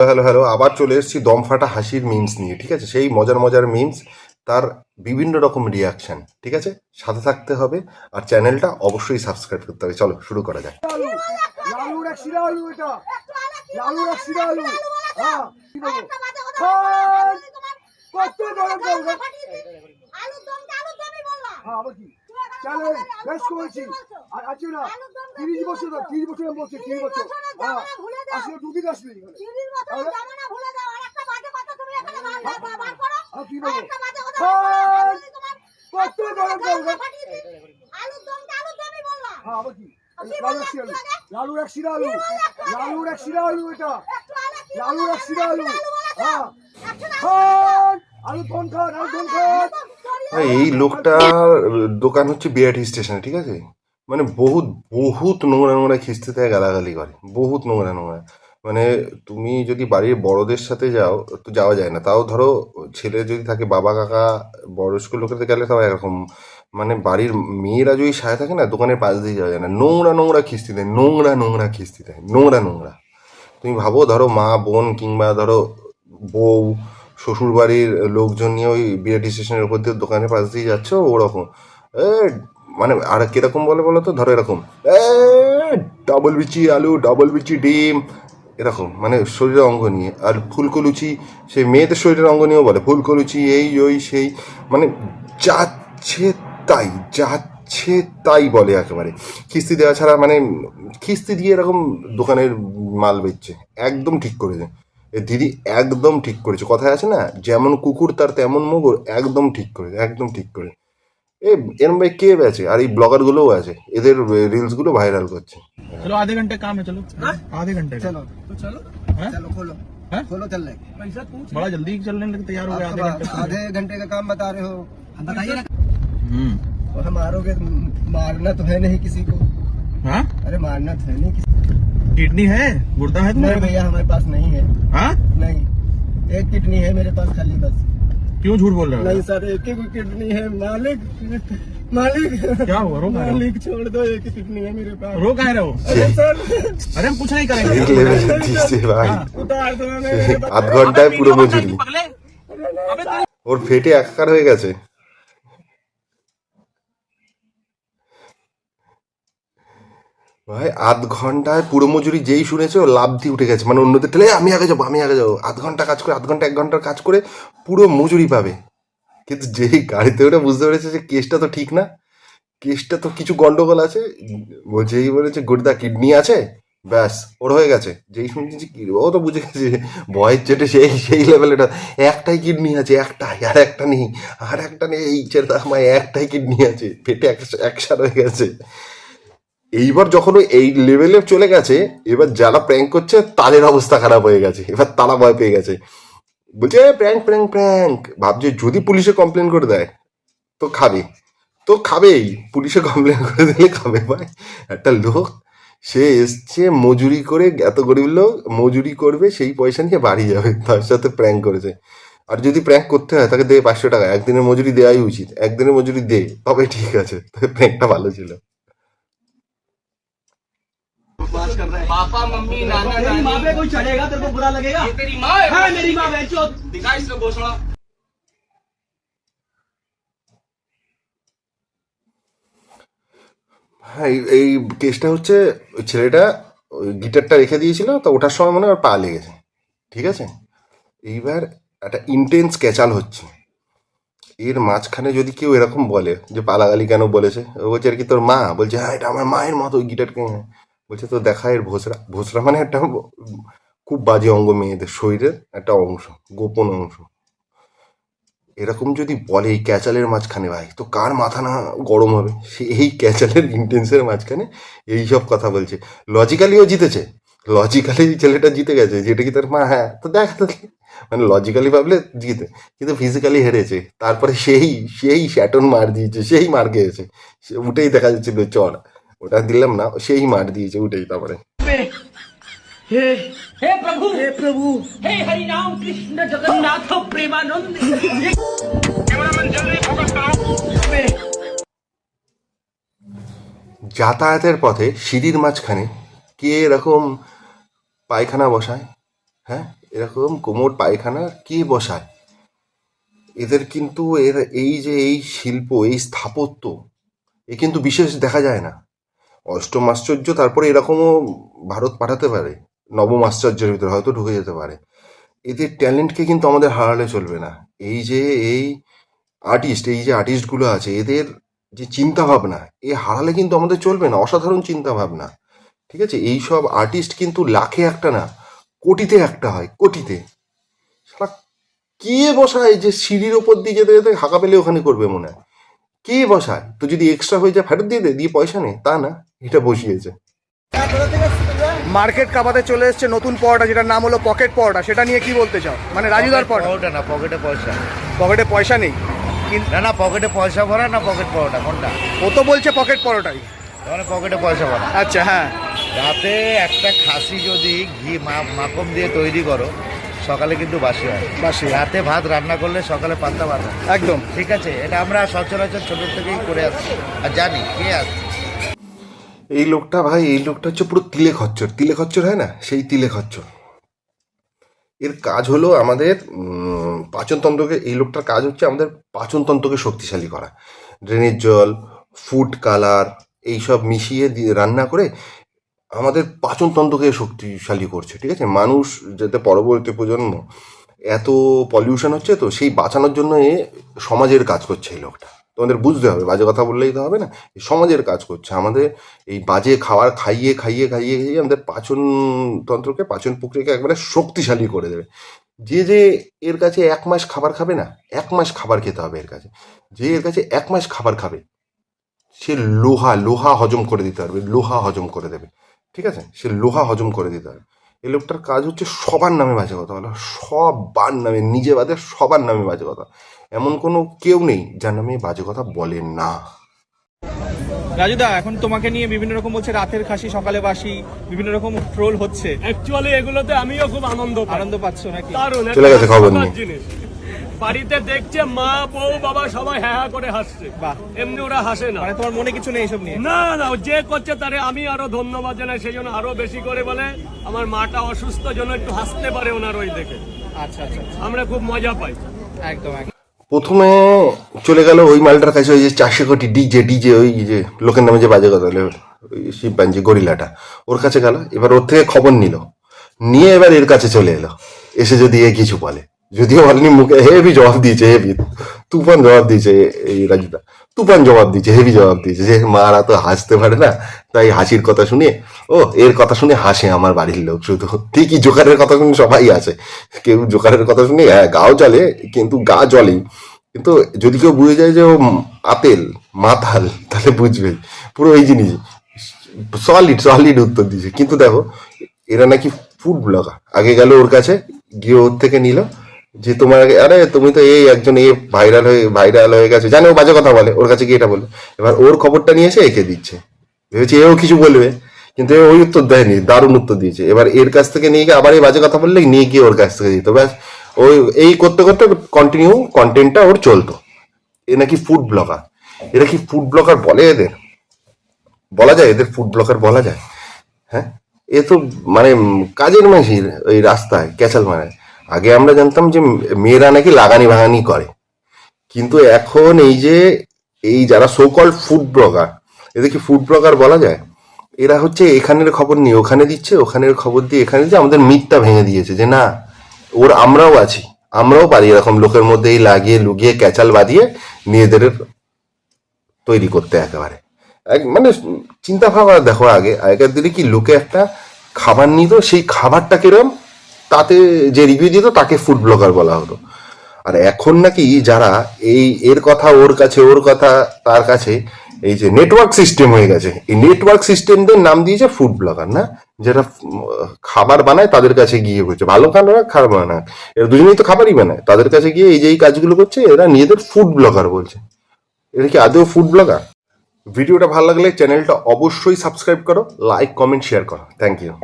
Hello hello, আবার চলে এসেছি দমফাটা হাসির মিমস নিয়ে। ঠিক আছে, সেই মজার মজার মিমস, তার বিভিন্ন রকম রিয়াকশন। ঠিক আছে, সাথে থাকতে হবে আর চ্যানেলটা অবশ্যই সাবস্ক্রাইব করতে হবে। চলো শুরু করা যাক। লালুর এক শিরা আলু, এটা লালুর এক শিরা আলু। হ্যাঁ, কি বলবো? কত গরম জল গো। হ্যাঁ, আবার কি চ্যালেঞ্জ বেশ করেছি। আর আছে না 30 বছর, 30 বছর আমি বলছি, 30 বছর। হ্যাঁ, আসলে দুদিন আসলি আর কি বলবো? কত গরম জল গো। হ্যাঁ, আবার কি লালুর এক শিরা আলু, লালুর এক শিরা আলু, এটা লালুর এক শিরা আলু। হ্যাঁ, আলু ধন খান, আলু ধন খান। এই লোকটার দোকান হচ্ছে বিআরটি স্টেশনে। ঠিক আছে, মানে বহুত বহুত নোংরা নোংরা খিস্তি থেকে গালাগালি করে, বহুত নোংরা নোংরা। মানে তুমি যদি বাড়ির বড়দের সাথে যাও তো যাওয়া যায় না, তাও ধরো ছেলে যদি থাকে, বাবা কাকা বয়স্ক লোকেদের গেলে তাও একরকম। মানে বাড়ির মেয়েরা যদি সাথে থাকে না, দোকানের পাশ দিয়ে যাওয়া যায় না, নোংরা নোংরা খিস্তি দেয়, নোংরা নোংরা খিস্তি দেয়, নোংরা নোংরা। তুমি ভাবো, ধরো মা বোন কিংবা ধরো বউ শ্বশুর বাড়ির লোকজন নিয়ে ওই বিআরটি স্টেশনের উপর দিয়ে দোকানের পাশ দিয়ে যাচ্ছ, ওরকম এ মানে আর কিরকম বলে বলো তো, ধরো এরকম এ ডাবল বিচি আলু, ডাবল বিচি ডিম, এরকম মানে শরীরের অঙ্গ নিয়ে। আর ফুলকলুচি, সেই মেয়েদের শরীরের অঙ্গ নিয়েও বলে ফুলকলুচি, এই ওই সেই, মানে যাচ্ছে তাই, যাচ্ছে তাই বলে একেবারে। কিস্তি দেওয়া ছাড়া, মানে কিস্তি দিয়ে এরকম দোকানের মাল বেচছে। একদম ঠিক করেছে এ দিদি, একদম ঠিক করেছে। কথায় আছে না, যেমন কুকুর তার তেমন মুগুর, একদম ঠিক করেছে, একদম ঠিক করে। এ এরম ভাই কে বেচে, আর এই ব্লগার গুলোও আছে, এদের রিলস গুলো ভাইরাল করছে। चलो आधे घंटे काम है, चलो आधे घंटे का। चलो तो चलो, हैं? चलो खोलो, हैं? खोलो चल रहे। बड़ा जल्दी चलने लगे, तैयार हो गए आधे घंटे से। आधे घंटे का काम बता रहे हो, बताइए ना। हम्म। और हम मारोगे तो मारना तो है नहीं किसी को। हाँ? अरे मारना तो है नहीं किसी किडनी है, गुर्दा है को। तुम्हारे नहीं पास? भैया, हमारे पास नहीं है। हाँ? नहीं, एक किडनी है मेरे पास खाली, बस। क्यों झूठ बोल रहे नहीं हो? सर, एक ही किडनी है। मालिक, मालिक क्या हुआ, रो कहाँ रहे मालिक छोड़ दो, एक ही किडनी है मेरे पास। हो? रो कहाँ रहे हो? अरे सर, अरे हम कुछ नहीं এই करेंगे। লেভেলে দিচ্ছে ভাই, हाँ। उतार दो मेरे पास। আধ ঘন্টায় পুরো মজুরি। पगले। अबे तू- ওর ফেটে একাকার হয়ে গেছে। ভাই আধ ঘন্টায় পুরো মজুরি যেই শুনেছে, ও লাভ দিয়ে উঠে গেছে। মানে অন্যদের ঠেলে আমি আগে যাবো, আমি আগে যাবো। আধ ঘন্টা কাজ করে, আধ ঘন্টা 1 ঘন্টার কাজ করে পুরো মজুরি পাবে। কিন্তু যেই গাড়িতে ওটা বুঝতে পেরেছে যে কেসটা তো ঠিক না, কেসটা তো কিছু গন্ডগোল আছে, যেই বলেছে গুর্দা কিডনি আছে, ব্যাস ওর হয়ে গেছে। যেই শুনছি যে কি, ও তো বুঝে গেছে ভয়ের চেটে সেই সেই লেভেলেটা। একটাই কিডনি আছে, একটাই, আর একটা নেই, আর একটা নেই, এই ছেলেটা আমার একটাই কিডনি আছে, পেটে একসার হয়ে গেছে। এইবার যখন ও এই লেভেলে চলে গেছে, এবার যারা প্র্যাঙ্ক করছে তাদের অবস্থা খারাপ হয়ে গেছে। এবার তারা ভয় পেয়ে গেছে, বলছে প্র্যাঙ্ক প্র্যাঙ্ক প্র্যাঙ্ক। ভাবছে যদি পুলিশে কমপ্লেন করে দেয় তো খাবে, তো খাবেই, পুলিশে কমপ্লেন করে দিলে খাবে। ভাই একটা লোক, সে এসছে মজুরি করে, এত গরিব লোক মজুরি করবে, সেই পয়সা নিয়ে বাড়ি যাবে, তার সাথে প্র্যাঙ্ক করেছে। আর যদি প্র্যাঙ্ক করতে হয় তাকে দে 500 টাকা, একদিনের মজুরি দেওয়াই উচিত, একদিনের মজুরি দে, তবে ঠিক আছে। তবে প্র্যাঙ্কটা ভালো ছিল। पापा मम्मी नाना तेरी माँ नानी पे कोई चढ़ेगा तेरे को बुरा लगेगा? ये तेरी माँ है हाँ, मेरी माँ बेचो। दिखा इसका घोषणा। হ্যাঁ, এই কেসটা হচ্ছে, ওই ছেলেটা ওই গিটারটা রেখে দিয়েছিল, তো ওঠার সময় মনে হয় ওর পা লেগেছে। ঠিক আছে, এইবার একটা ইন্টেন্স ক্যাচাল হচ্ছে। এর মাঝখানে যদি কেউ এরকম বলে যে পালাগালি কেন বলেছে, ও বলছে আর কি তোর মা, বলছে হ্যাঁ এটা আমার মায়ের মতো, ওই গিটারকে বলছে তো দেখা এর ভোসরা। ভোসরা মানে একটা খুব বাজে অঙ্গ, মেয়েদের শরীরের একটা অংশ, গোপন অংশ। এরকম যদি বলে এই ক্যাচালের মাঝখানে, ভাই তো কার মাথা না গরম হবে। সে এই ক্যাচালের ইন্টেন্সের মাঝখানে এইসব কথা বলছে। লজিক্যালিও জিতেছে, লজিক্যালি ছেলেটা জিতে গেছে, যেটা কি তার মা, হ্যাঁ তো দেখ তো, মানে লজিক্যালি ভাবলে জিতে, কিন্তু ফিজিক্যালি হেরেছে। তারপরে সেই সেই শ্যাটন মার দিয়েছে, সেই মার খেয়েছে, সে উঠেই দেখা যাচ্ছিল চড়, ওটা দিলাম না, সেই মার দিয়েছে উঠেই। তারপরে हे प्रभु हे हरि राम कृष्ण जगन्नाथ प्रेमानंद। যাতায়াতের পথে সিঁড়ির মাঝখানে কে এরকম পায়খানা বসায়? হ্যাঁ, এরকম কোমর পায়খানা কে বসায়? এদের কিন্তু এই যে এই শিল্প, এই স্থাপত্য, এ কিন্তু বিশেষ দেখা যায় না। অষ্টম আশ্চর্য তারপরে এরকমও ভারত পাঠাতে পারে, নবম আশ্চর্যের ভিতরে হয়তো ঢুকে যেতে পারে। এদের ট্যালেন্টকে কিন্তু আমাদের হারালে চলবে না। এই যে আর্টিস্টগুলো আছে, এদের যে চিন্তা ভাবনা, এ হারালে কিন্তু আমাদের চলবে না। অসাধারণ চিন্তা ভাবনা, ঠিক আছে? এই সব আর্টিস্ট কিন্তু লাখে একটা না, কোটিতে একটা হয়, কোটিতে। সারা কে বসায় যে সিঁড়ির ওপর দিয়ে যেতে যেতে হাঁকা পেলে ওখানে করবে মনে হয়? কে বসায়? তো যদি এক্সট্রা হয়ে যায় ফেরত দিয়ে দে, দিয়ে পয়সা নেই, তা না, এটা বসিয়েছে। মার্কেট কাবাতে চলে এসেছে নতুন পরোটা, যেটার নাম হলো পকেট পরোটা। সেটা নিয়ে কি বলতে চাও? মানে রাজুদার পরোটা। ওটা না, পকেটে পয়সা। পকেটে পয়সা নেই, না না, পকেটে পয়সা ভরা না পকেট পরোটা, কোনটা? ও তো বলছে পকেট পরোটাই। তাহলে পকেটে পয়সা ভরা। আচ্ছা, হ্যাঁ। রাতে একটা খাসি যদি ঘি মাখন দিয়ে তৈরি করো, সকালে কিন্তু বাসি হয়। বাসি হয়। রাতে ভাত রান্না করলে সকালে পান্তা ভাত হয়। একদম ঠিক আছে, এটা আমরা সচরাচর ছোট থেকেই করে আসছি আর জানি কে আসছে। এই লোকটা ভাই, এই লোকটা হচ্ছে পুরো তিলে খচ্চর হয় না, সেই তিলে খচ্চর। এর কাজ হলো আমাদের পাচনতন্ত্রকে, এই লোকটার কাজ হচ্ছে আমাদের পাচনতন্ত্রকে শক্তিশালী করা। ড্রেনের জল, ফুড কালার এইসব মিশিয়ে রান্না করে আমাদের পাচনতন্ত্রকে শক্তিশালী করছে, ঠিক আছে? মানুষ যাতে পরবর্তী প্রজন্ম, এত পলিউশন হচ্ছে তো সেই বাঁচানোর জন্য এ সমাজের কাজ করছে এই লোকটা। তোমাদের বুঝতে হবে, বাজে কথা বললেই তো হবে না, সমাজের কাজ করছে। আমাদের এই বাজে খাবার খাইয়ে খাইয়ে খাইয়ে খাইয়ে আমাদের পাচনতন্ত্রকে, পাচন প্রক্রিয়াকে একবারে শক্তিশালী করে দেবে। যে এর কাছে 1 মাস খাবার খাবে না, 1 মাস খাবার খেতে হবে এর কাছে। যে এর কাছে 1 মাস খাবার খাবে, সে লোহা হজম করে দিতে পারবে, লোহা হজম করে দেবে, ঠিক আছে? সে লোহা হজম করে দিতে হবে। এই লোকটার কাজ হচ্ছে সবার নামে বাজে কথা বলা, সবার নামে, নিজে বাদে সবার নামে বাজে কথা। এমন কোনো কেউ নেই যার নামে বাজে কথা বলে না। রাজুদা, এখন তোমাকে নিয়ে বিভিন্ন রকম বলছে, রাতের খাসি সকালে বাসি, বিভিন্ন রকম ট্রোল হচ্ছে। অ্যাকচুয়ালি এগুলোতে আমিও খুব আনন্দ পাচ্ছ নাকি? দারুণ চলে গেছে খবর একটা নিয়ে। জিনিস বাড়িতে দেখছে মা বউ বাবা সবাই হ্যাঁ করে হাসছে। বাহ। এমনি ওরা হাসে না। মানে তোমার মনে কিছু নেই এসব নিয়ে? না না, যে করছে তারে আমি আরো ধন্যবাদ জানাই, সেই জন্য আরো বেশি করে বলে আমার মাটা অসুস্থ জন্য একটু হাসতে পারে ওনার ওই দেখে। আচ্ছা আচ্ছা আচ্ছা। আমরা খুব মজা পাই। একদম একদম। প্রথমে চলে গেল ওই মালটার কাছে, ওই যে 400 কোটি ডিজে, ওই যে লোকের নামে যে বাজে কথা বলে, ওই শিবপাঞ্জি গরিলাটা, ওর কাছে গেল। এবার ওর থেকে খবর নিয়ে এবার এর কাছে চলে এলো। এসে যদি এ কিছু বলে, যদিও অলরেডি মুখে হেভি জবাব দিয়েছে, হেভি তুফান জবাব দিয়েছে এই রাজুদা, তুফান জবাব দিয়েছে, হেভি জবাব দিয়েছে যে মারা তো হাসতে পারে না, তাই হাসির কথা শুনে, এর কথা শুনে হাসে আমার বাড়ির লোক শুধু। ঠিকই, জোকারের কথা শুনে সবাই আসে, কেউ জোকারের কথা শুনে গাও চলে, কিন্তু গা জ্বলেই। কিন্তু যদি কেউ বুঝে যায় যে ও আতেল মাতাল, তাহলে বুঝবে পুরো এই জিনিস। সলিড উত্তর দিয়েছে। কিন্তু দেখো, এরা নাকি ফুড ব্লগার। আগে গেল ওর কাছে, গিয়ে ওর থেকে নিল যে তোমার আরে তুমি তো এই একজন ভাইরাল হয়ে গেছে, জানে ও বাজে কথা বলে, ওর কাছে গিয়ে এটা বললো। এবার ওর খবরটা নিয়ে এসে একে দিচ্ছে, ভেবেছি এও কিছু বলবে, কিন্তু ওই উত্তর দেয়নি, দারুণ উত্তর দিয়েছে। এবার এর কাছ থেকে নিয়ে গিয়ে আবার এই বাজে কথা বললে নিয়ে গিয়ে ওর কাছ থেকে দিত, ব্যাস ওই এই করতে করতে কন্টিনিউ কন্টেন্টটা ওর চলতো। এ নাকি ফুড ব্লগার। এরা কি ফুড ব্লগার বলে? এদের বলা যায়, এদের ফুড ব্লগার বলা যায়? হ্যাঁ, এ তো মানে কাজের মাসির ওই রাস্তায় ক্যাচাল মারায়। আগে আমরা জানতাম যে মেয়েরা নাকি লাগানি ভাগানি করে, কিন্তু এখন এই যারা সো কল্ড ফুড ব্লগার, এদের কি ফুড ব্লগার বলা যায়? এরা হচ্ছে এখানের খবর নিয়ে ওখানে দিচ্ছে, ওখানের খবর দিয়ে এখানে দিচ্ছে, আমাদের মিথটা ভেঙে দিয়েছে যে না, আমরাও আছি, আমরাও পারি এরকম লোকের মধ্যেই লাগিয়ে লুকিয়ে ক্যাচাল বাঁধিয়ে নিজেদের তৈরি করতে একেবারে। মানে চিন্তা ভাবনা দেখো, আগেকার দিনে কি লোকে একটা খাবার নিত, সেই খাবারটা কিরম, তাতে যে রিভিউ দিত তাকে ফুড ব্লগার বলা হতো। আর এখন নাকি যারা এর কথা ওর কাছে, ওর কথা তার কাছে, এই যে নেটওয়ার্ক সিস্টেম হয়ে গেছে, এই নেটওয়ার্ক সিস্টেমদের নাম দিয়েছে ফুড ব্লগার। না, যারা খাবার বানায় তাদের কাছে গিয়ে করছে, ভালো খাবার খারাপ বানায়, এরা দুজনেই তো খাবারই বানায়, তাদের কাছে গিয়ে এই যে এই কাজগুলো করছে, এরা নিজেদের ফুড ব্লগার বলছে। এটা কি আদৌ ফুড ব্লগার? ভিডিওটা ভালো লাগলে চ্যানেলটা অবশ্যই সাবস্ক্রাইব করো, লাইক কমেন্ট শেয়ার করো। Thank you.